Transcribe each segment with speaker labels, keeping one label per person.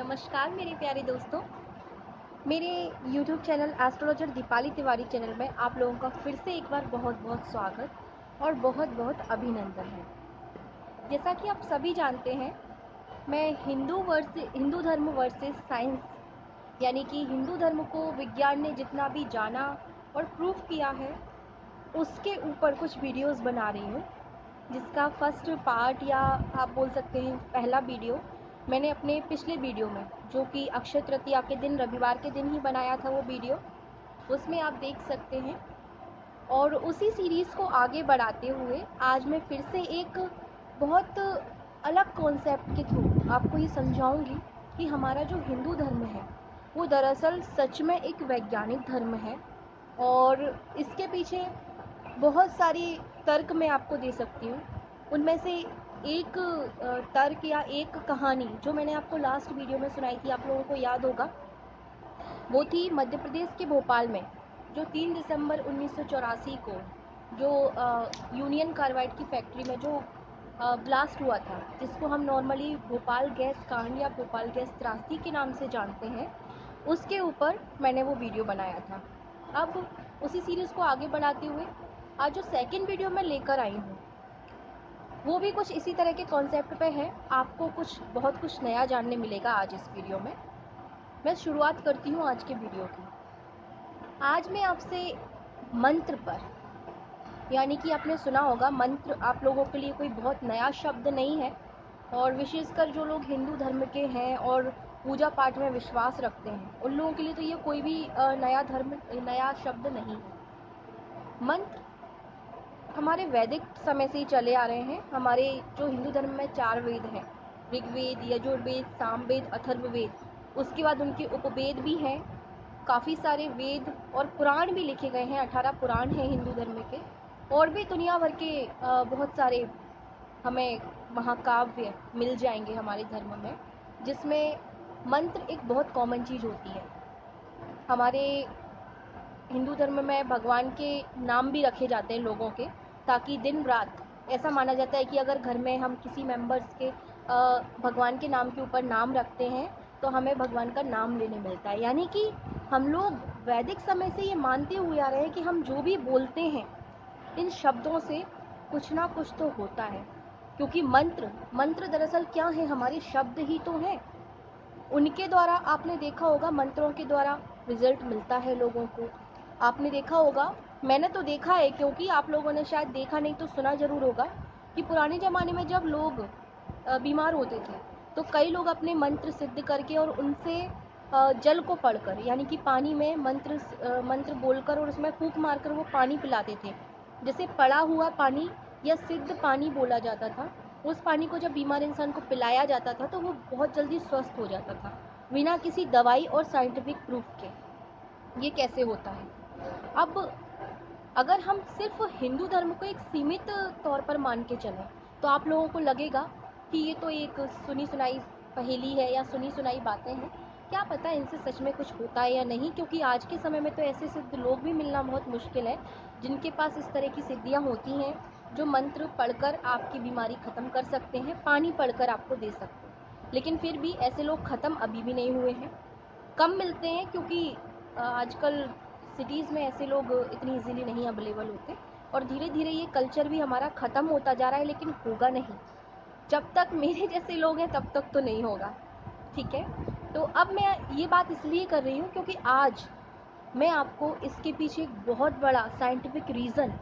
Speaker 1: नमस्कार मेरे प्यारे दोस्तों। मेरे YouTube channel astrologer Deepali Tiwari channel में आप लोगों का फिर से एक बार बहुत बहुत स्वागत और बहुत बहुत अभिनंदन है। जैसा कि आप सभी जानते हैं, मैं हिंदू धर्म वर्सेस साइंस, यानी कि हिंदू धर्म को विज्ञान ने जितना भी जाना और प्रूफ किया है उसके ऊपर कुछ वीडियोस बना रही हूँ, जिसका फर्स्ट पार्ट या आप बोल सकते हैं पहला वीडियो मैंने अपने पिछले वीडियो में, जो कि अक्षय तृतीया के दिन रविवार के दिन ही बनाया था वो वीडियो, उसमें आप देख सकते हैं। और उसी सीरीज़ को आगे बढ़ाते हुए आज मैं फिर से एक बहुत अलग कॉन्सेप्ट के थ्रू आपको ये समझाऊंगी कि हमारा जो हिंदू धर्म है वो दरअसल सच में एक वैज्ञानिक धर्म है। और इसके पीछे बहुत सारी तर्क मैं आपको दे सकती हूँ। उनमें से एक तर्क या एक कहानी जो मैंने आपको लास्ट वीडियो में सुनाई थी, आप लोगों को याद होगा, वो थी मध्य प्रदेश के भोपाल में जो 3 दिसंबर 1984 को जो यूनियन कार्बाइड की फैक्ट्री में जो ब्लास्ट हुआ था, जिसको हम नॉर्मली भोपाल गैस कांड या भोपाल गैस त्रासदी के नाम से जानते हैं, उसके ऊपर मैंने वो वीडियो बनाया था। अब उसी सीरीज़ को आगे बढ़ाते हुए आज जो सेकंड वीडियो मैं लेकर आई हूँ वो भी कुछ इसी तरह के कॉन्सेप्ट पे है। आपको बहुत कुछ नया जानने मिलेगा आज इस वीडियो में। मैं शुरुआत करती हूँ आज के वीडियो की। आज मैं आपसे मंत्र पर, यानी कि आपने सुना होगा मंत्र आप लोगों के लिए कोई बहुत नया शब्द नहीं है, और विशेषकर जो लोग हिंदू धर्म के हैं और पूजा पाठ में विश्वास रखते हैं उन लोगों के लिए तो ये कोई भी नया शब्द नहीं है। मंत्र हमारे वैदिक समय से ही चले आ रहे हैं। हमारे जो हिंदू धर्म में 4 वेद हैं, ऋग्वेद, यजुर्वेद, सामवेद, अथर्ववेद, उसके बाद उनके उपवेद भी हैं, काफ़ी सारे वेद और पुराण भी लिखे गए हैं। 18 पुराण हैं हिंदू धर्म के, और भी दुनिया भर के बहुत सारे हमें महाकाव्य मिल जाएंगे हमारे धर्म में, जिसमें मंत्र एक बहुत कॉमन चीज़ होती है। हमारे हिंदू धर्म में भगवान के नाम भी रखे जाते हैं लोगों के, ताकि दिन रात ऐसा माना जाता है कि अगर घर में हम किसी मेंबर्स के भगवान के नाम के ऊपर नाम रखते हैं तो हमें भगवान का नाम लेने मिलता है। यानी कि हम लोग वैदिक समय से ये मानते हुए आ रहे हैं कि हम जो भी बोलते हैं इन शब्दों से कुछ ना कुछ तो होता है, क्योंकि मंत्र दरअसल क्या है, हमारे शब्द ही तो हैं। उनके द्वारा आपने देखा होगा, मंत्रों के द्वारा रिजल्ट मिलता है लोगों को। आपने देखा होगा, मैंने तो देखा है, क्योंकि आप लोगों ने शायद देखा नहीं तो सुना ज़रूर होगा कि पुराने ज़माने में जब लोग बीमार होते थे तो कई लोग अपने मंत्र सिद्ध करके और उनसे जल को पढ़कर, यानी कि पानी में मंत्र बोलकर और उसमें फूंक मारकर वो पानी पिलाते थे। जैसे पड़ा हुआ पानी या सिद्ध पानी बोला जाता था, उस पानी को जब बीमार इंसान को पिलाया जाता था तो वो बहुत जल्दी स्वस्थ हो जाता था, बिना किसी दवाई और साइंटिफिक प्रूफ के। ये कैसे होता है? अब अगर हम सिर्फ हिंदू धर्म को एक सीमित तौर पर मान के चलें तो आप लोगों को लगेगा कि ये तो एक सुनी सुनाई पहेली है या सुनी सुनाई बातें हैं, क्या पता इनसे सच में कुछ होता है या नहीं, क्योंकि आज के समय में तो ऐसे सिद्ध लोग भी मिलना बहुत मुश्किल है जिनके पास इस तरह की सिद्धियाँ होती हैं, जो मंत्र पढ़कर आपकी बीमारी ख़त्म कर सकते हैं, पानी पढ़कर आपको दे सकते हैं। लेकिन फिर भी ऐसे लोग ख़त्म अभी भी नहीं हुए हैं, कम मिलते हैं, क्योंकि आजकल सिटीज़ में ऐसे लोग इतनी इजीली नहीं अवेलेबल होते, और धीरे धीरे ये कल्चर भी हमारा ख़त्म होता जा रहा है। लेकिन होगा नहीं, जब तक मेरे जैसे लोग हैं तब तक तो नहीं होगा, ठीक है। तो अब मैं ये बात इसलिए कर रही हूँ क्योंकि आज मैं आपको इसके पीछे एक बहुत बड़ा साइंटिफिक रीज़न,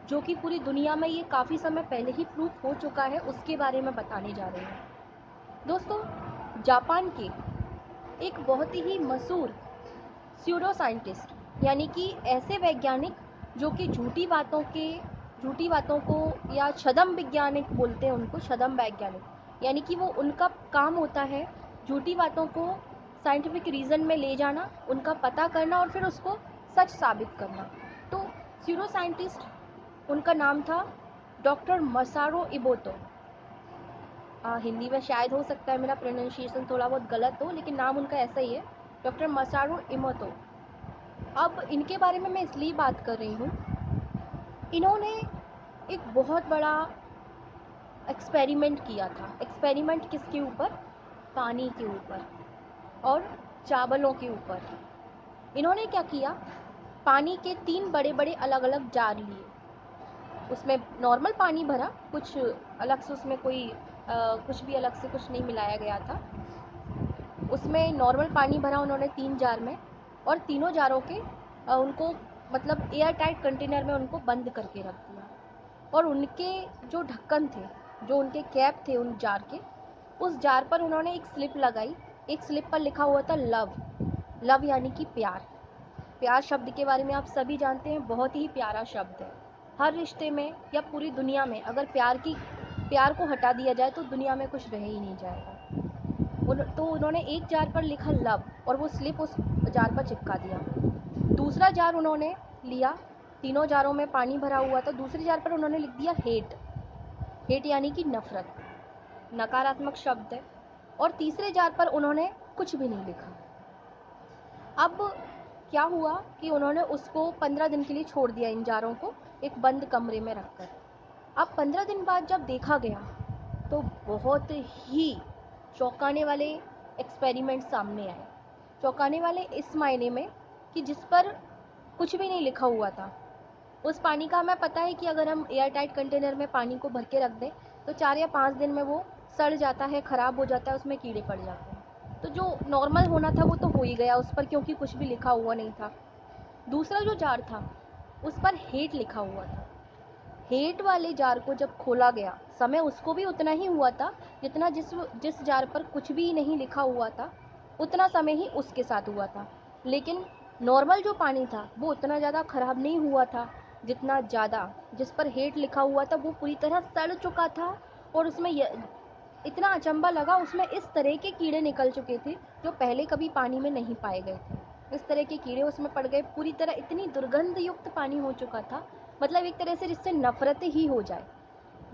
Speaker 1: जो कि पूरी दुनिया में ये काफ़ी समय पहले ही प्रूफ हो चुका है, उसके बारे में बताने जा रही हूँ। दोस्तों, जापान के एक बहुत ही मशहूर स्यूडो साइंटिस्ट, यानी कि ऐसे वैज्ञानिक जो कि झूठी बातों को, या छद्म वैज्ञानिक बोलते हैं उनको, छद्म वैज्ञानिक, यानी कि वो उनका काम होता है झूठी बातों को साइंटिफिक रीज़न में ले जाना, उनका पता करना और फिर उसको सच साबित करना। तो स्यूडो साइंटिस्ट, उनका नाम था डॉक्टर मसारो इमोतो। हिंदी में शायद हो सकता है मेरा प्रोनाउंसिएशन थोड़ा बहुत गलत हो, लेकिन नाम उनका ऐसा ही है, डॉक्टर मसारो इमोतो। अब इनके बारे में मैं इसलिए बात कर रही हूँ, इन्होंने एक बहुत बड़ा एक्सपेरिमेंट किया था। एक्सपेरिमेंट किसके ऊपर? पानी के ऊपर। और चावलों के ऊपर इन्होंने क्या किया, पानी के 3 बड़े बड़े अलग अलग जार लिए, उसमें नॉर्मल पानी भरा, कुछ अलग से उसमें कोई कुछ भी अलग से कुछ नहीं मिलाया गया था, उसमें नॉर्मल पानी भरा उन्होंने 3 जार में, और तीनों जारों के उनको मतलब एयर टाइट कंटेनर में उनको बंद करके रख दिया। और उनके जो ढक्कन थे, जो उनके कैप थे उन जार के, उस जार पर उन्होंने एक स्लिप लगाई। एक स्लिप पर लिखा हुआ था लव। लव यानी कि प्यार। प्यार शब्द के बारे में आप सभी जानते हैं, बहुत ही प्यारा शब्द है। हर रिश्ते में या पूरी दुनिया में अगर प्यार को हटा दिया जाए तो दुनिया में कुछ रह ही नहीं जाएगा। तो उन्होंने एक जार पर लिखा लव और वो स्लिप उस जार पर चिपका दिया। दूसरा जार उन्होंने लिया, तीनों जारों में पानी भरा हुआ था, दूसरे जार पर उन्होंने लिख दिया हेट। हेट यानी कि नफरत, नकारात्मक शब्द है। और तीसरे जार पर उन्होंने कुछ भी नहीं लिखा। अब क्या हुआ कि उन्होंने उसको 15 दिन के लिए छोड़ दिया, इन जारों को एक बंद कमरे में रखकर। अब 15 दिन बाद जब देखा गया तो बहुत ही चौंकाने वाले एक्सपेरिमेंट सामने आए। चौंकाने वाले इस मायने में कि जिस पर कुछ भी नहीं लिखा हुआ था, उस पानी का हमें पता है कि अगर हम एयर टाइट कंटेनर में पानी को भर के रख दें तो 4 या 5 दिन में वो सड़ जाता है, ख़राब हो जाता है, उसमें कीड़े पड़ जाते हैं। तो जो नॉर्मल होना था वो तो हो ही गया उस पर, क्योंकि कुछ भी लिखा हुआ नहीं था। दूसरा जो जार था उस पर हेट लिखा हुआ था। हेट वाले जार को जब खोला गया, समय उसको भी उतना ही हुआ था जितना जिस जार पर कुछ भी नहीं लिखा हुआ था, उतना समय ही उसके साथ हुआ था। लेकिन नॉर्मल जो पानी था वो उतना ज़्यादा ख़राब नहीं हुआ था जितना ज़्यादा जिस पर हेट लिखा हुआ था वो पूरी तरह सड़ चुका था। और उसमें इतना अचंभा लगा, उसमें इस तरह के कीड़े निकल चुके थे जो पहले कभी पानी में नहीं पाए गए थे। इस तरह के कीड़े उसमें पड़ गए, पूरी तरह इतनी दुर्गंध युक्त पानी हो चुका था, मतलब एक तरह से जिससे नफरत ही हो जाए।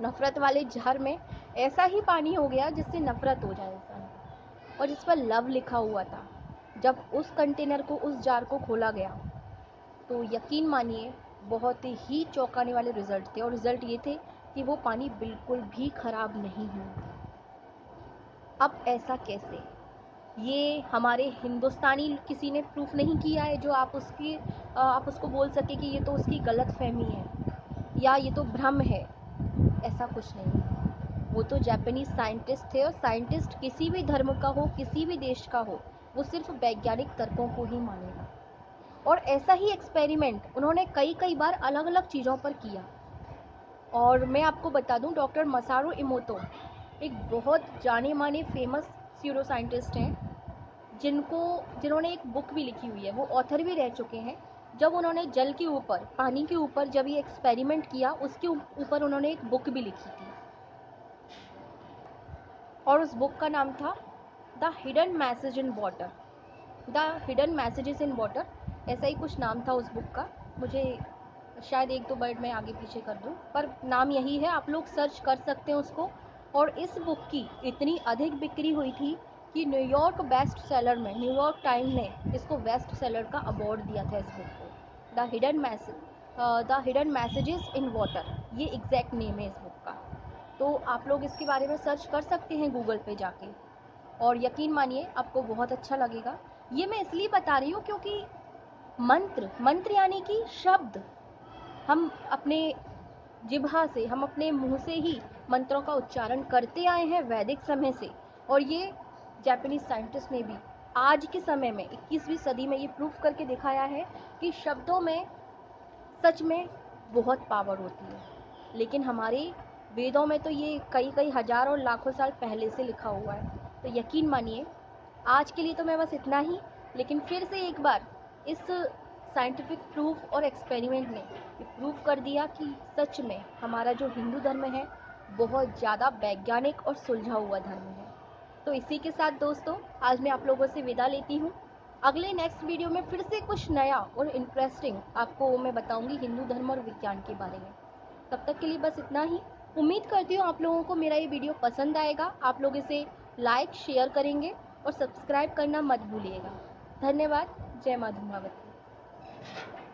Speaker 1: नफरत वाले जार में ऐसा ही पानी हो गया जिससे नफरत हो जाए इंसान को, और जिस पर लव लिखा हुआ था। जब उस कंटेनर को, उस जार को खोला गया तो यकीन मानिए बहुत ही चौंकाने वाले रिजल्ट थे। और रिजल्ट ये थे कि वो पानी बिल्कुल भी खराब नहीं हुआ था। अब ऐसा कैसे? ये हमारे हिंदुस्तानी किसी ने प्रूफ नहीं किया है जो आप उसको बोल सके कि ये तो उसकी गलत फहमी है या ये तो भ्रम है। ऐसा कुछ नहीं है। वो तो जापानीज साइंटिस्ट थे, और साइंटिस्ट किसी भी धर्म का हो, किसी भी देश का हो, वो सिर्फ वैज्ञानिक तर्कों को ही मानेगा। और ऐसा ही एक्सपेरिमेंट उन्होंने कई कई बार अलग अलग चीज़ों पर किया। और मैं आपको बता दूं, डॉक्टर मसारू इमोतो एक बहुत जाने माने फेमस न्यूरो साइंटिस्ट हैं, जिन्होंने एक बुक भी लिखी हुई है, वो ऑथर भी रह चुके हैं। जब उन्होंने जल के ऊपर, पानी के ऊपर जब ये एक्सपेरिमेंट किया, उसके ऊपर उन्होंने एक बुक भी लिखी थी, और उस बुक का नाम था the hidden message in water. The hidden messages in water, ऐसा ही कुछ नाम था उस बुक का। मुझे शायद 1-2 वर्ड में आगे पीछे कर दूं, पर नाम यही है, आप लोग सर्च कर सकते हैं उसको। और इस बुक की इतनी अधिक बिक्री हुई थी कि न्यूयॉर्क बेस्ट सेलर में न्यूयॉर्क टाइम ने इसको बेस्ट सेलर का अवार्ड दिया था इस बुक को। The hidden messages in water, ये एग्जैक्ट नेम है इस बुक का। तो आप लोग इसके बारे में सर्च कर सकते हैं गूगल पे जाके, और यकीन मानिए आपको बहुत अच्छा लगेगा। ये मैं इसलिए बता रही हूँ क्योंकि मंत्र यानी कि शब्द, हम अपने जिह्वा से, हम अपने मुंह से ही मंत्रों का उच्चारण करते आए हैं वैदिक समय से। और ये जापानीज साइंटिस्ट ने भी आज के समय में 21वीं सदी में ये प्रूफ करके दिखाया है कि शब्दों में सच में बहुत पावर होती है। लेकिन हमारे वेदों में तो ये कई कई हजार और लाखों साल पहले से लिखा हुआ है। तो यकीन मानिए, आज के लिए तो मैं बस इतना ही, लेकिन फिर से एक बार इस साइंटिफिक प्रूफ और एक्सपेरिमेंट ने ये प्रूफ कर दिया कि सच में हमारा जो हिंदू धर्म है बहुत ज़्यादा वैज्ञानिक और सुलझा हुआ धर्म है। तो इसी के साथ दोस्तों, आज मैं आप लोगों से विदा लेती हूँ। अगले नेक्स्ट वीडियो में फिर से कुछ नया और इंटरेस्टिंग आपको मैं बताऊंगी हिंदू धर्म और विज्ञान के बारे में। तब तक के लिए बस इतना ही। उम्मीद करती हूँ आप लोगों को मेरा ये वीडियो पसंद आएगा, आप लोग इसे लाइक शेयर करेंगे और सब्सक्राइब करना मत भूलिएगा। धन्यवाद। जय माँ धूमावती।